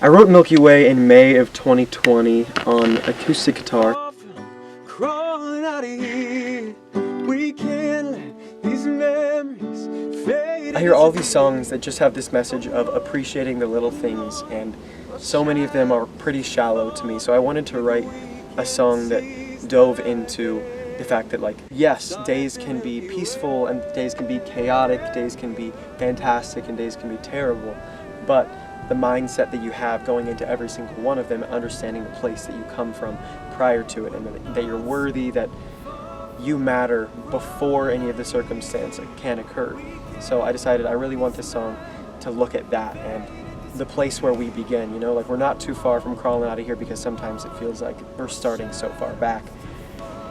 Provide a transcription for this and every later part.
I wrote Milky Way in May of 2020 on acoustic guitar. Crawling out of here, we can't let these memories fade. I hear all these songs that just have this message of appreciating the little things, and so many of them are pretty shallow to me, so I wanted to write a song that dove into the fact that, like, yes, days can be peaceful and days can be chaotic, days can be fantastic and days can be terrible, but the mindset that you have going into every single one of them, understanding the place that you come from prior to it, and that you're worthy, that you matter before any of the circumstance can occur. So I decided I really want this song to look at that and the place where we begin, you know, like we're not too far from crawling out of here, because sometimes it feels like we're starting so far back.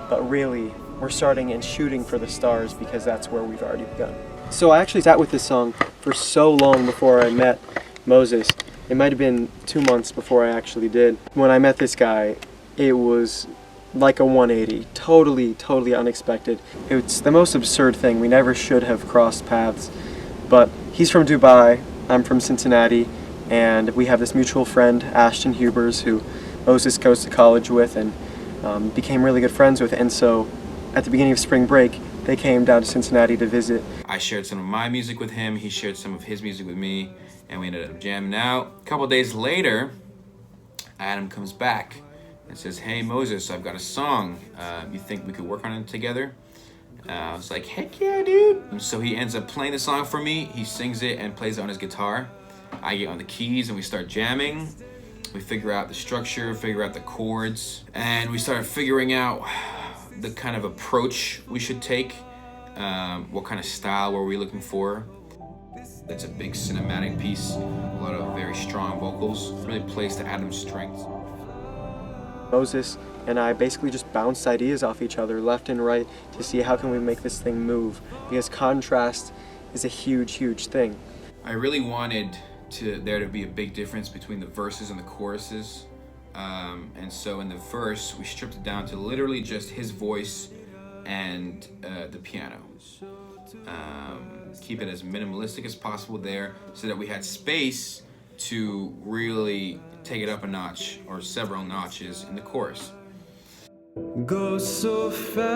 But really, we're starting and shooting for the stars, because that's where we've already begun. So I actually sat with this song for so long before I met Moses. It might have been 2 months before I actually did. When I met this guy, it was like a 180, totally unexpected. It's the most absurd thing. We never should have crossed paths, but he's from Dubai, I'm from Cincinnati, and we have this mutual friend, Ashton Hubers, who Moses goes to college with and became really good friends with, and so at the beginning of spring break, they came down to Cincinnati to visit. I shared some of my music with him, he shared some of his music with me, and we ended up jamming out. A couple days later, Adam comes back and says, "Hey Moses, I've got a song. You think we could work on it together?" I was like, "Heck yeah, dude!" And so he ends up playing the song for me. He sings it and plays it on his guitar. I get on the keys and we start jamming. We figure out the structure, figure out the chords, and we start figuring out the kind of approach we should take. What kind of style were we looking for? It's a big cinematic piece, a lot of very strong vocals, really plays to Adam's strengths. Moses and I basically just bounced ideas off each other left and right to see how can we make this thing move, because contrast is a huge thing. I really wanted there to be a big difference between the verses and the choruses, and so in the verse we stripped it down to literally just his voice and the piano. Keep it as minimalistic as possible there, so that we had space to really take it up a notch or several notches in the chorus. Go so fast.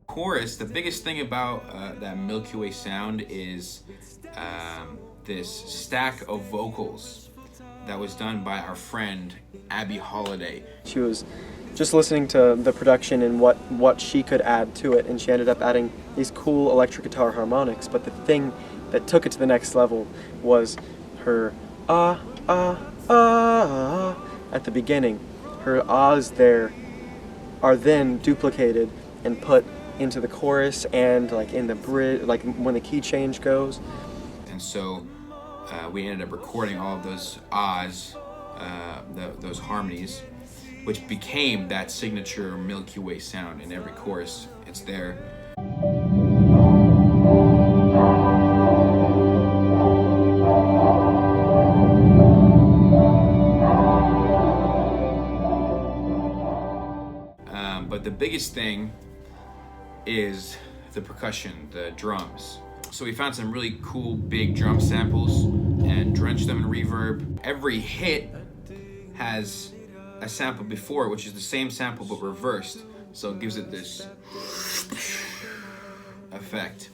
Chorus, the biggest thing about that Milky Way sound is this stack of vocals that was done by our friend Abby Holiday. She was just listening to the production and what she could add to it, and she ended up adding these cool electric guitar harmonics, but the thing that took it to the next level was her at the beginning. Her ahs there are then duplicated and put into the chorus and like in the bridge, like when the key change goes. And so we ended up recording all of those ahs, those harmonies, which became that signature Milky Way sound in every chorus. It's there. But the biggest thing is the percussion, the drums. So we found some really cool big drum samples and drenched them in reverb. Every hit has a sample before, which is the same sample but reversed, so it gives it this effect.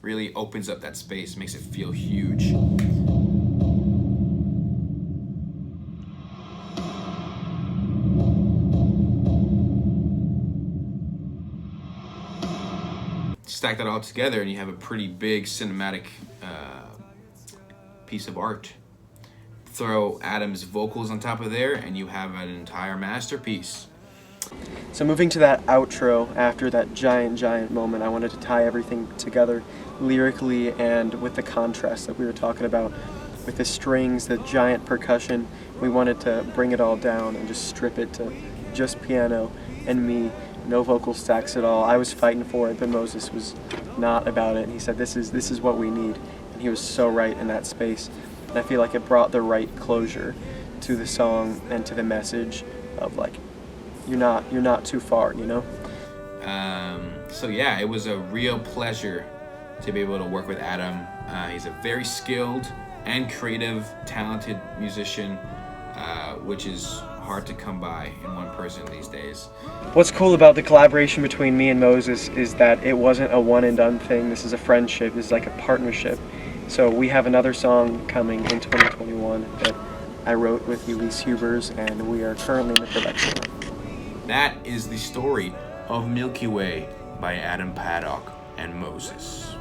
Really opens up that space, makes it feel huge. Stack that all together and you have a pretty big cinematic piece of art. Throw Adam's vocals on top of there and you have an entire masterpiece. So moving to that outro, after that giant moment, I wanted to tie everything together lyrically and with the contrast that we were talking about, with the strings, the giant percussion. We wanted to bring it all down and just strip it to just piano and me, no vocal stacks at all. I was fighting for it, but Moses was not about it. He said, this is what we need, and he was so right in that space. And I feel like it brought the right closure to the song and to the message of like, you're not too far, you know? So yeah, it was a real pleasure to be able to work with Adam. He's a very skilled and creative, talented musician, which is hard to come by in one person these days. What's cool about the collaboration between me and Moses is that it wasn't a one and done thing. This is a friendship. This is like a partnership. So we have another song coming in 2021 that I wrote with Elise Hubers, and we are currently in the production. That is the story of Milky Way by Adam Paddock and Moses.